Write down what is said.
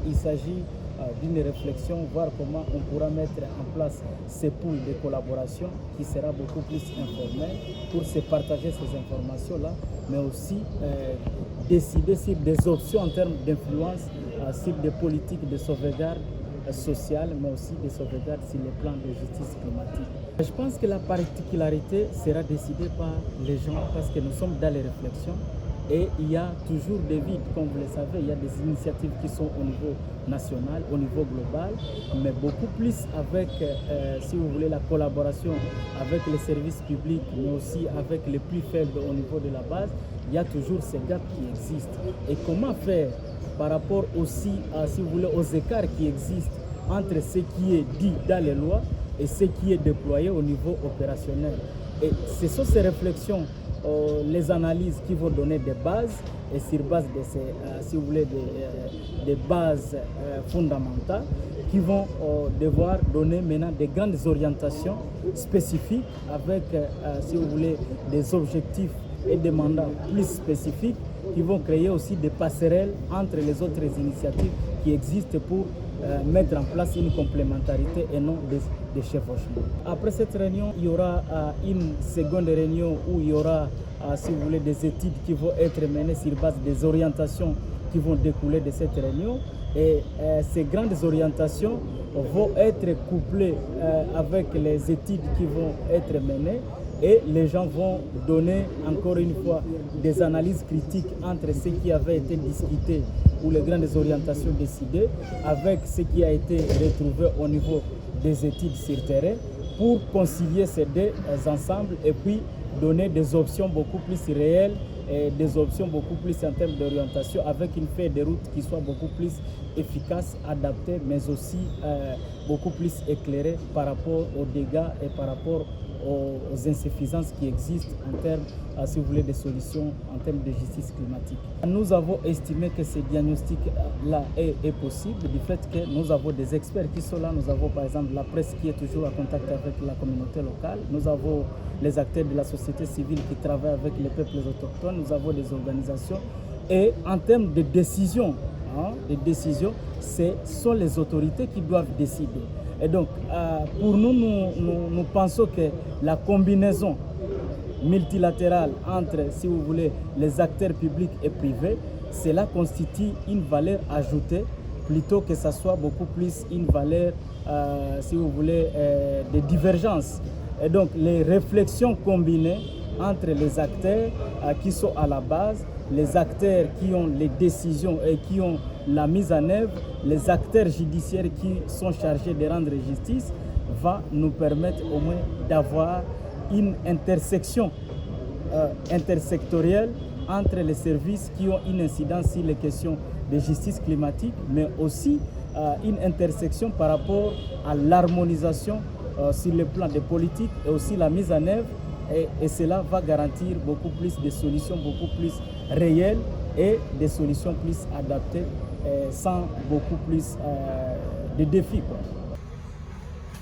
Il s'agit d'une réflexion, voir comment on pourra mettre en place ces poules de collaboration qui sera beaucoup plus informelle pour se partager ces informations-là, mais aussi décider sur des options en termes d'influence, sur des politiques de sauvegarde sociale, mais aussi des sauvegardes sur les plans de justice climatique. Je pense que la particularité sera décidée par les gens parce que nous sommes dans les réflexions et il y a toujours des vides, comme vous le savez, il y a des initiatives qui sont au niveau national, au niveau global, mais beaucoup plus avec, si vous voulez, la collaboration avec les services publics, mais aussi avec les plus faibles au niveau de la base, il y a toujours ces gaps qui existent. Et comment faire par rapport aussi, si vous voulez, aux écarts qui existent entre ce qui est dit dans les lois et ce qui est déployé au niveau opérationnel. Et ce sont ces réflexions, les analyses qui vont donner des bases, et sur base de ces, si vous voulez, des bases fondamentales, qui vont devoir donner maintenant des grandes orientations spécifiques avec, si vous voulez, des objectifs et des mandats plus spécifiques qui vont créer aussi des passerelles entre les autres initiatives qui existent pour mettre en place une complémentarité et non des chevauchements. Après cette réunion, il y aura une seconde réunion où il y aura, si vous voulez, des études qui vont être menées sur base des orientations qui vont découler de cette réunion. Et ces grandes orientations vont être couplées avec les études qui vont être menées. Et les gens vont donner encore une fois des analyses critiques entre ce qui avait été discuté ou les grandes orientations décidées avec ce qui a été retrouvé au niveau des études sur terrain pour concilier ces deux ensembles et puis donner des options beaucoup plus réelles et des options beaucoup plus en termes d'orientation avec une feuille de route qui soit beaucoup plus efficace, adaptée, mais aussi beaucoup plus éclairée par rapport aux dégâts et par rapport aux insuffisances qui existent en termes, si vous voulez, de solutions en termes de justice climatique. Nous avons estimé que ce diagnostic-là est possible du fait que nous avons des experts qui sont là. Nous avons par exemple la presse qui est toujours en contact avec la communauté locale. Nous avons les acteurs de la société civile qui travaillent avec les peuples autochtones. Nous avons des organisations. Et en termes de décision, ce sont les autorités qui doivent décider. Et donc, pour nous, nous pensons que la combinaison multilatérale entre, si vous voulez, les acteurs publics et privés, cela constitue une valeur ajoutée plutôt que ça soit beaucoup plus une valeur, si vous voulez, de divergence. Et donc, les réflexions combinées entre les acteurs qui sont à la base, les acteurs qui ont les décisions et qui ont la mise en œuvre, les acteurs judiciaires qui sont chargés de rendre justice, va nous permettre au moins d'avoir une intersection intersectorielle entre les services qui ont une incidence sur les questions de justice climatique, mais aussi une intersection par rapport à l'harmonisation sur le plan des politiques et aussi la mise en œuvre. Et cela va garantir beaucoup plus de solutions, beaucoup plus réelles et des solutions plus adaptées sans beaucoup plus de défis, quoi.